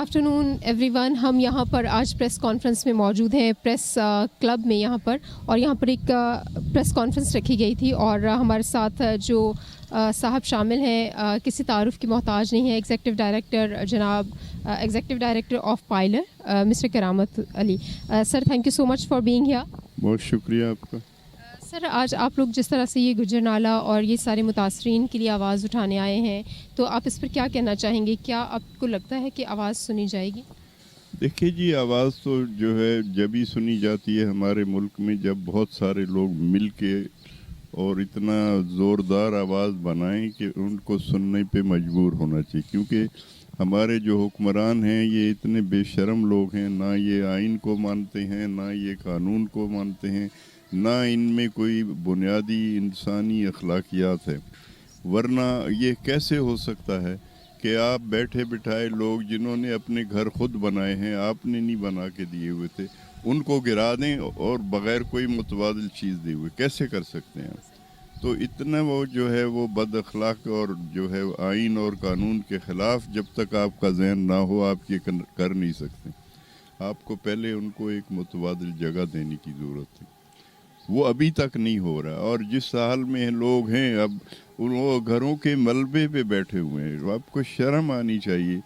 Afternoon everyone. हम यहाँ पर आज प्रेस कॉन्फ्रेंस में मौजूद हैं, प्रेस क्लब में यहाँ पर, और यहाँ पर एक प्रेस कॉन्फ्रेंस रखी गई थी और हमारे साथ जो साहब शामिल हैं किसी तारुफ की मोहताज नहीं है, एग्जीक्यूटिव डायरेक्टर जनाब executive director of PILER mister Karamat Ali. Sir, thank you so much for being here. बहुत शुक्रिया आपका। सर, आज आप लोग जिस तरह से ये गुजरनाला और ये सारे मुतासरीन के लिए आवाज़ उठाने आए हैं, तो आप इस पर क्या कहना चाहेंगे? क्या आपको लगता है कि आवाज़ सुनी जाएगी? देखिए जी, आवाज़ तो जो है जब ही सुनी जाती है हमारे मुल्क में जब बहुत सारे लोग मिल के और इतना ज़ोरदार आवाज़ बनाएं कि उनको सुनने पे मजबूर होना चाहिए। क्योंकि हमारे जो हुक्मरान हैं ये इतने बेशर्म लोग हैं, ना ये आइन को मानते हैं, ना ये कानून को मानते हैं, ना इनमें कोई बुनियादी इंसानी अखलाकियात है। वरना ये कैसे हो सकता है कि आप बैठे बिठाए लोग जिन्होंने अपने घर खुद बनाए हैं, आपने नहीं बना के दिए हुए थे, उनको गिरा दें और बग़ैर कोई मुतबादिल चीज़ दिए हुए, कैसे कर सकते हैं आप? तो इतना वो जो है वो बद अखलाक और जो है आइन और कानून के ख़िलाफ़ जब तक आपका जहन ना हो आप ये कर नहीं सकते। आपको पहले उनको एक मुतबादिल जगह देने की ज़रूरत है। वो अभी तक नहीं हो रहा, और जिस हाल में लोग हैं अब वो घरों के मलबे पे बैठे हुए हैं। आपको शर्म आनी चाहिए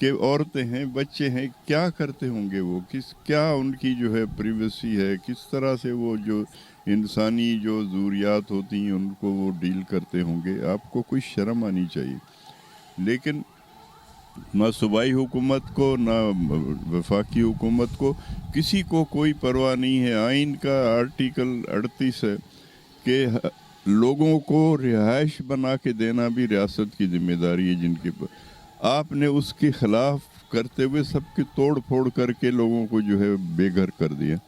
कि औरतें हैं, बच्चे हैं, क्या करते होंगे वो, क्या उनकी जो है प्रिवेसी है, किस तरह से वो जो इंसानी जो ज़रूरियात होती हैं उनको वो डील करते होंगे। आपको कोई शर्म आनी चाहिए। लेकिन ना सूबाई हुकूमत को ना वफाकी हुकूमत को, किसी को कोई परवाह नहीं है। आइन का आर्टिकल 38 है कि लोगों को रिहाइश बना के देना भी रियासत की जिम्मेदारी है, जिनके पर आपने उसके ख़िलाफ़ करते हुए सबकी तोड़ फोड़ करके लोगों को जो है बेघर कर दिया।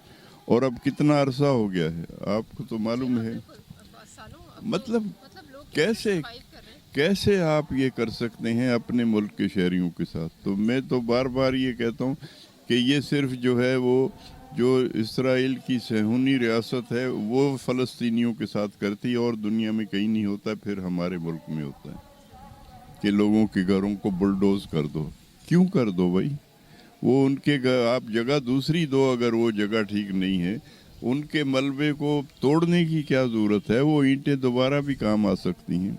और अब कितना अरसा हो गया है आपको तो मालूम है। मतलब कैसे आप ये कर सकते हैं अपने मुल्क के शहरियों के साथ? तो मैं तो बार बार ये कहता हूँ कि ये सिर्फ जो है वो जो इसराइल की सहूनी रियासत है वो फ़लस्तीनियों के साथ करती है और दुनिया में कहीं नहीं होता, फिर हमारे मुल्क में होता है कि लोगों के घरों को बुलडोज कर दो। क्यों कर दो भाई? वो उनके आप जगह दूसरी दो, अगर वो जगह ठीक नहीं है। उनके मलबे को तोड़ने की क्या ज़रूरत है? वो ईंटें दोबारा भी काम आ सकती हैं।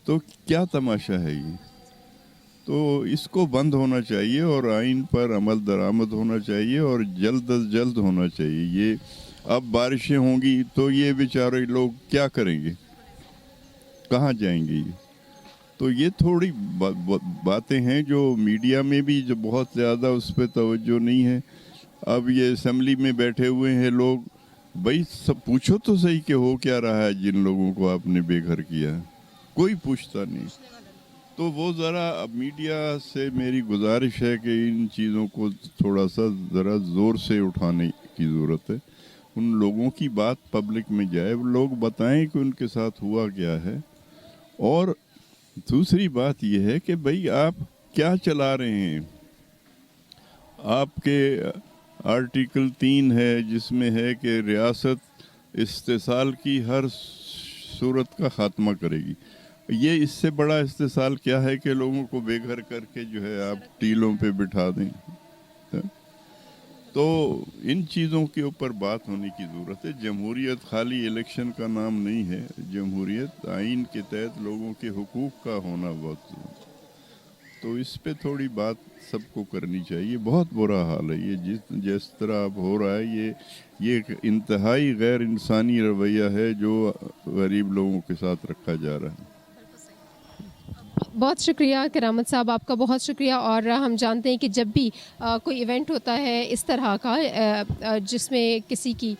तो क्या तमाशा है ये? तो इसको बंद होना चाहिए और आइन पर अमल दरामद होना चाहिए और जल्द अज जल्द होना चाहिए। ये अब बारिशें होंगी तो ये बेचारे लोग क्या करेंगे, कहाँ जाएंगे ये? तो ये थोड़ी बातें हैं जो मीडिया में भी जो बहुत ज़्यादा उस पर तवज्जो नहीं है। अब ये असम्बली में बैठे हुए हैं लोग, भाई सब पूछो तो सही कि हो क्या रहा है जिन लोगों को आपने बेघर किया है, कोई पूछता नहीं। तो वो ज़रा अब मीडिया से मेरी गुजारिश है कि इन चीज़ों को थोड़ा सा ज़रा ज़ोर से उठाने की ज़रूरत है। उन लोगों की बात पब्लिक में जाए, वो लोग बताएं कि उनके साथ हुआ क्या है। और दूसरी बात यह है कि भाई आप क्या चला रहे हैं? आपके आर्टिकल 3 है जिसमें है कि रियासत इस्तेसाल की हर सूरत का ख़ात्मा करेगी। ये इससे बड़ा इस्तेसाल क्या है कि लोगों को बेघर करके जो है आप टीलों पे बिठा दें? तो इन चीज़ों के ऊपर बात होने की ज़रूरत है। जमहूरियत खाली इलेक्शन का नाम नहीं है। जमहूरियत आइन के तहत लोगों के हुकूक का होना बहुत ज़रूरी है। तो इस पे थोड़ी बात सबको करनी चाहिए। बहुत बुरा हाल है ये जिस तरह अब हो रहा है। ये एक इंतहाई गैर इंसानी रवैया है जो गरीब लोगों के साथ रखा जा रहा है। बहुत शुक्रिया करामत साहब, आपका बहुत शुक्रिया। और हम जानते हैं कि जब भी कोई इवेंट होता है इस तरह का जिसमें किसी की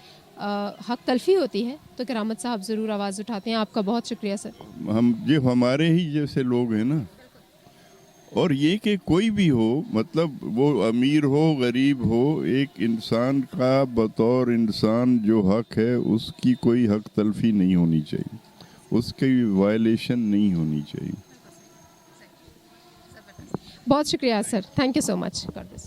हक तलफी होती है तो करामत साहब ज़रूर आवाज़ उठाते हैं। आपका बहुत शुक्रिया सर। हम जो हमारे ही जैसे लोग हैं ना, और ये कि कोई भी हो, मतलब वो अमीर हो गरीब हो, एक इंसान का बतौर इंसान जो हक है उसकी कोई हक तलफी नहीं होनी चाहिए, उसकी वायलेशन नहीं होनी चाहिए। बहुत शुक्रिया sir, thank you so much for this.